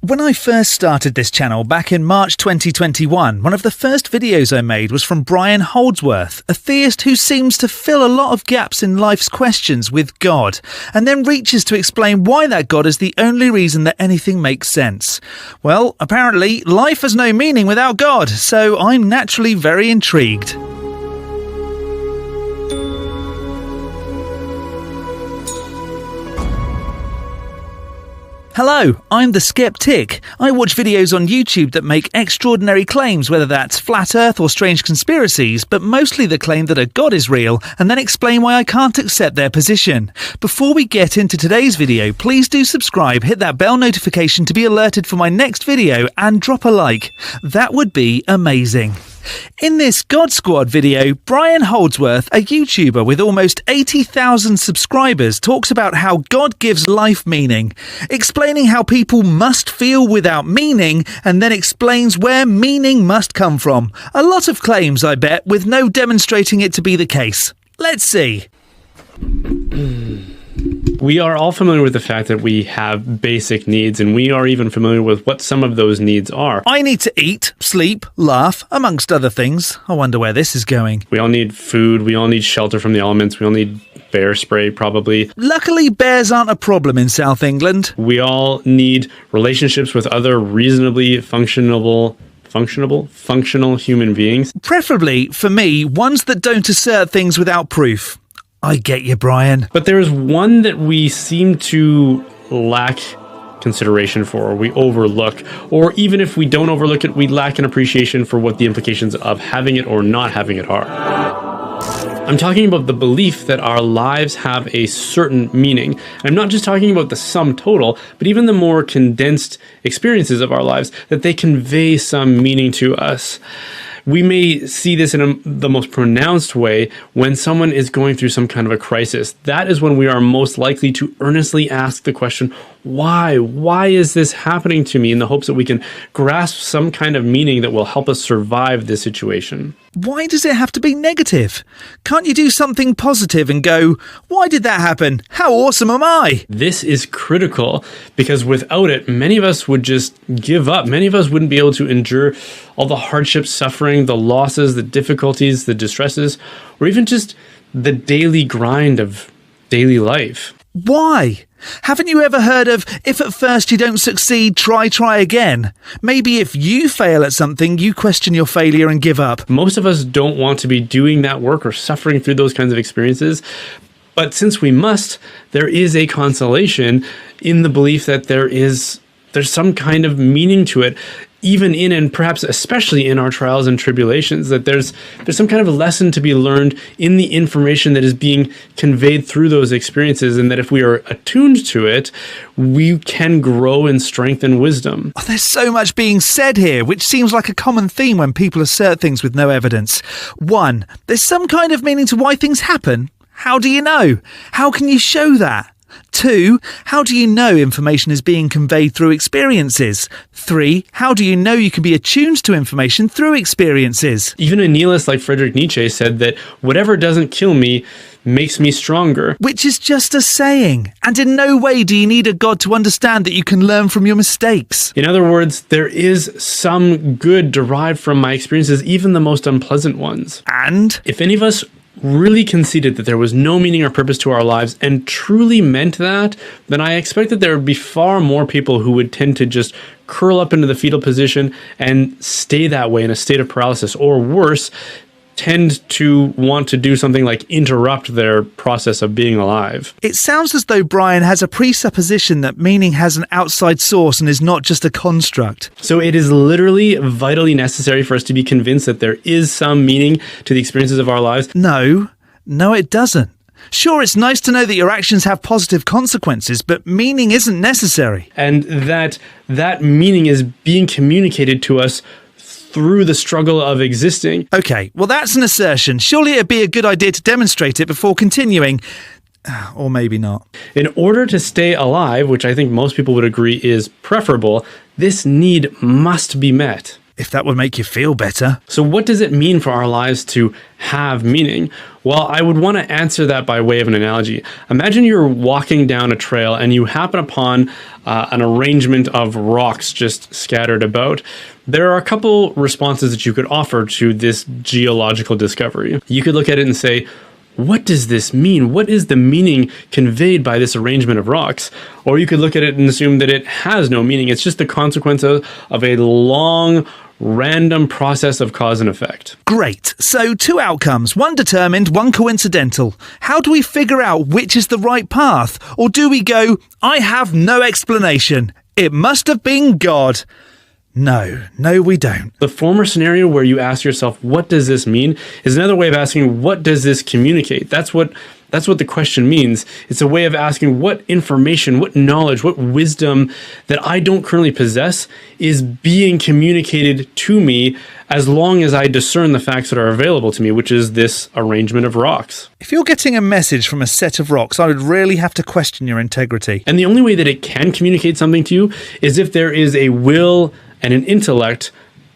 When I first started this channel back in March 2021, one of the first videos I made was from Brian Holdsworth, a theist who seems to fill a lot of gaps in life's questions with God, and then reaches to explain why that God is the only reason that anything makes sense. Well, apparently, life has no meaning without God, so I'm naturally very intrigued. Hello, I'm the Skeptic. I watch videos on YouTube that make extraordinary claims, whether that's flat earth or strange conspiracies, but mostly the claim that a God is real, and then explain why I can't accept their position. Before we get into today's video, please do subscribe, hit that bell notification to be alerted for my next video, and drop a like. That would be amazing. In this God Squad video, Brian Holdsworth, a YouTuber with almost 80,000 subscribers, talks about how God gives life meaning, explaining how people must feel without meaning, and then explains where meaning must come from. A lot of claims, I bet, with no demonstrating it to be the case. Let's see. We are all familiar with the fact that we have basic needs, and we are even familiar with what some of those needs are. I need to eat, sleep, laugh, amongst other things. I wonder where this is going. We all need food, we all need shelter from the elements, we all need bear spray, probably. Luckily, bears aren't a problem in South England. We all need relationships with other reasonably functional human beings. Preferably, for me, ones that don't assert things without proof. I get you, Brian. But there is one that we seem to lack consideration for, or we overlook, or even if we don't overlook it, we lack an appreciation for what the implications of having it or not having it are. I'm talking about the belief that our lives have a certain meaning. I'm not just talking about the sum total, but even the more condensed experiences of our lives, that they convey some meaning to us. We may see this in the most pronounced way when someone is going through some kind of a crisis. That is when we are most likely to earnestly ask the question, why? Why is this happening to me? In the hopes that we can grasp some kind of meaning that will help us survive this situation. Why does it have to be negative? Can't you do something positive and go, why did that happen? How awesome am I? This is critical because without it, many of us would just give up. Many of us wouldn't be able to endure all the hardships, suffering, the losses, the difficulties, the distresses, or even just the daily grind of daily life. Why? Haven't you ever heard of, if at first you don't succeed, try again? Maybe if you fail at something, you question your failure and give up. Most of us don't want to be doing that work or suffering through those kinds of experiences. But since we must, there is a consolation in the belief that there's some kind of meaning to it, even in and perhaps especially in our trials and tribulations, that there's some kind of a lesson to be learned in the information that is being conveyed through those experiences, and that if we are attuned to it, we can grow in strength and wisdom. Oh, there's so much being said here, which seems like a common theme when people assert things with no evidence. 1, there's some kind of meaning to why things happen. How do you know? How can you show that? 2, how do you know information is being conveyed through experiences? 3, how do you know you can be attuned to information through experiences? Even a nihilist like Friedrich Nietzsche said that whatever doesn't kill me makes me stronger. Which is just a saying. And in no way do you need a God to understand that you can learn from your mistakes. In other words, there is some good derived from my experiences, even the most unpleasant ones. And if any of us really conceded that there was no meaning or purpose to our lives and truly meant that, then I expect that there would be far more people who would tend to just curl up into the fetal position and stay that way in a state of paralysis, or worse, tend to want to do something like interrupt their process of being alive. It sounds as though Brian has a presupposition that meaning has an outside source and is not just a construct. So it is literally vitally necessary for us to be convinced that there is some meaning to the experiences of our lives. No, it doesn't. Sure, it's nice to know that your actions have positive consequences, but meaning isn't necessary. And that meaning is being communicated to us through the struggle of existing. Okay, well that's an assertion. Surely it'd be a good idea to demonstrate it before continuing. Or maybe not. In order to stay alive, which I think most people would agree is preferable, this need must be met. if that would make you feel better. So what does it mean for our lives to have meaning? Well, I would want to answer that by way of an analogy. Imagine you're walking down a trail and you happen upon an arrangement of rocks just scattered about. There are a couple responses that you could offer to this geological discovery. You could look at it and say, what does this mean? What is the meaning conveyed by this arrangement of rocks? Or you could look at it and assume that it has no meaning. It's just the consequence of a long, random process of cause and effect. Great. So 2 outcomes, one determined, one coincidental. How do we figure out which is the right path? Or do we go, I have no explanation. It must have been God. No, we don't. The former scenario where you ask yourself, what does this mean, is another way of asking, what does this communicate? That's what the question means. It's a way of asking what information, what knowledge, what wisdom that I don't currently possess is being communicated to me as long as I discern the facts that are available to me, which is this arrangement of rocks. If you're getting a message from a set of rocks, I would really have to question your integrity. And the only way that it can communicate something to you is if there is a will and an intellect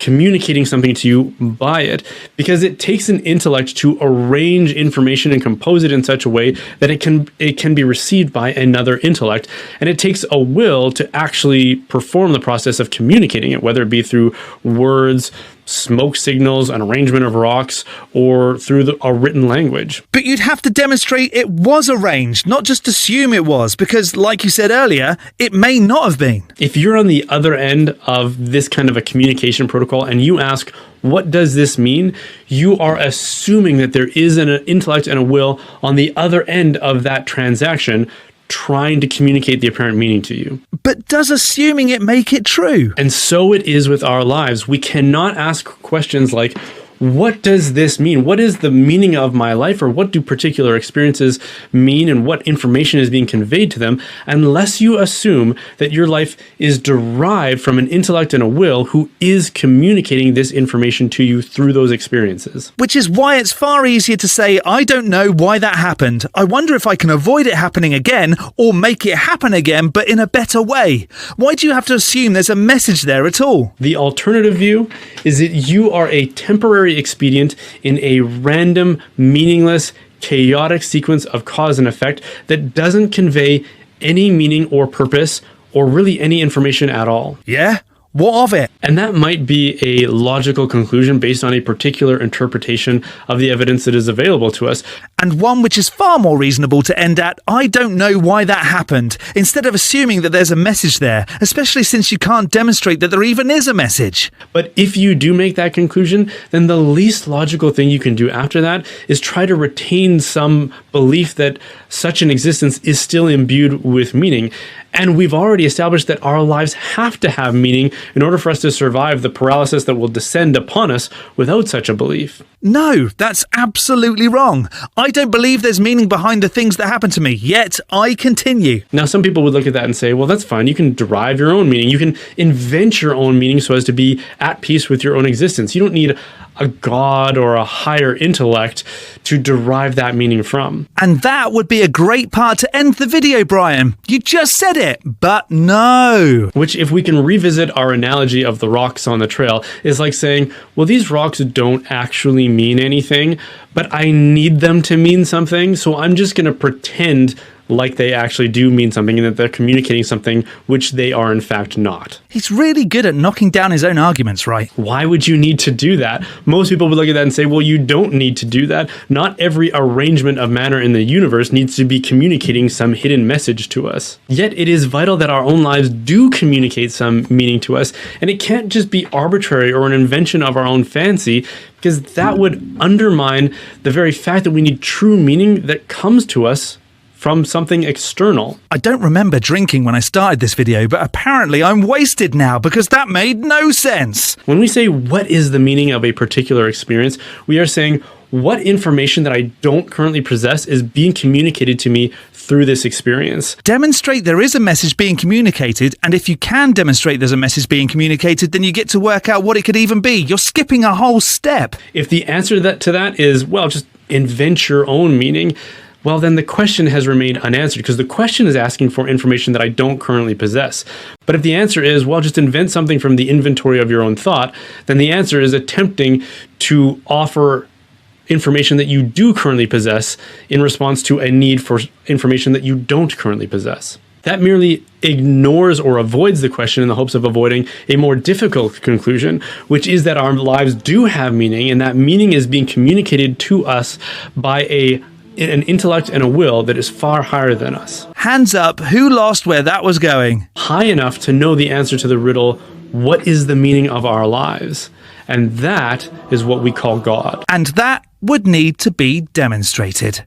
communicating something to you by it, because it takes an intellect to arrange information and compose it in such a way that it can be received by another intellect, and it takes a will to actually perform the process of communicating it, whether it be through words, smoke signals, an arrangement of rocks, or through a written language. But you'd have to demonstrate it was arranged, not just assume it was, because like you said earlier, it may not have been. If you're on the other end of this kind of a communication protocol and you ask, what does this mean? You are assuming that there is an intellect and a will on the other end of that transaction trying to communicate the apparent meaning to you. But does assuming it make it true? And so it is with our lives. We cannot ask questions like, what does this mean? What is the meaning of my life? Or what do particular experiences mean? And what information is being conveyed to them? Unless you assume that your life is derived from an intellect and a will who is communicating this information to you through those experiences. Which is why it's far easier to say, I don't know why that happened. I wonder if I can avoid it happening again or make it happen again, but in a better way. Why do you have to assume there's a message there at all? The alternative view is that you are a temporary expedient in a random, meaningless, chaotic sequence of cause and effect that doesn't convey any meaning or purpose or really any information at all. Yeah? What of it? And that might be a logical conclusion based on a particular interpretation of the evidence that is available to us. And one which is far more reasonable to end at, I don't know why that happened, instead of assuming that there's a message there, especially since you can't demonstrate that there even is a message. But if you do make that conclusion, then the least logical thing you can do after that is try to retain some belief that such an existence is still imbued with meaning. And we've already established that our lives have to have meaning in order for us to survive the paralysis that will descend upon us without such a belief. No, that's absolutely wrong. I don't believe there's meaning behind the things that happen to me, yet I continue. Now, some people would look at that and say, well, that's fine. You can derive your own meaning. You can invent your own meaning so as to be at peace with your own existence. You don't need a god or a higher intellect to derive that meaning from. And that would be a great part to end the video, Brian. You just said it, but no. Which, if we can revisit our analogy of the rocks on the trail, is like saying, well, these rocks don't actually mean anything, but I need them to mean something, so I'm just going to pretend like they actually do mean something and that they're communicating something which they are in fact not. He's really good at knocking down his own arguments, right? Why would you need to do that? Most people would look at that and say, well, you don't need to do that. Not every arrangement of matter in the universe needs to be communicating some hidden message to us. Yet it is vital that our own lives do communicate some meaning to us, and it can't just be arbitrary or an invention of our own fancy, because that would undermine the very fact that we need true meaning that comes to us from something external. I don't remember drinking when I started this video, but apparently I'm wasted now because that made no sense. When we say what is the meaning of a particular experience, we are saying what information that I don't currently possess is being communicated to me through this experience. Demonstrate there is a message being communicated, and if you can demonstrate there's a message being communicated, then you get to work out what it could even be. You're skipping a whole step. If the answer to that is, well, just invent your own meaning, well, then the question has remained unanswered because the question is asking for information that I don't currently possess. But if the answer is, well, just invent something from the inventory of your own thought, then the answer is attempting to offer information that you do currently possess in response to a need for information that you don't currently possess. That merely ignores or avoids the question in the hopes of avoiding a more difficult conclusion, which is that our lives do have meaning, and that meaning is being communicated to us by an intellect and a will that is far higher than us. Hands up, who lost where that was going? High enough to know the answer to the riddle, what is the meaning of our lives? And that is what we call God. And that would need to be demonstrated.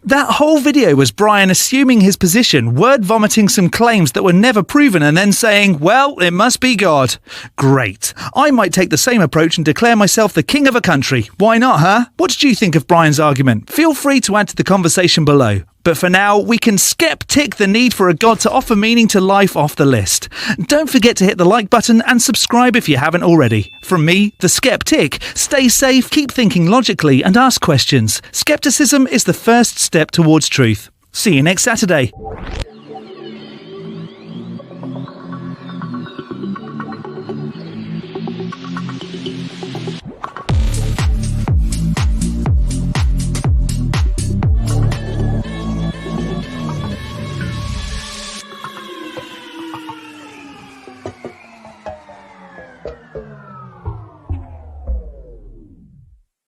That whole video was Brian assuming his position, word vomiting some claims that were never proven and then saying, well, it must be God. Great. I might take the same approach and declare myself the king of a country. Why not, huh? What did you think of Brian's argument? Feel free to add to the conversation below. But for now, we can skeptic the need for a God to offer meaning to life off the list. Don't forget to hit the like button and subscribe if you haven't already. From me, the Skeptic, stay safe, keep thinking logically and ask questions. Skepticism is the first step towards truth. See you next Saturday.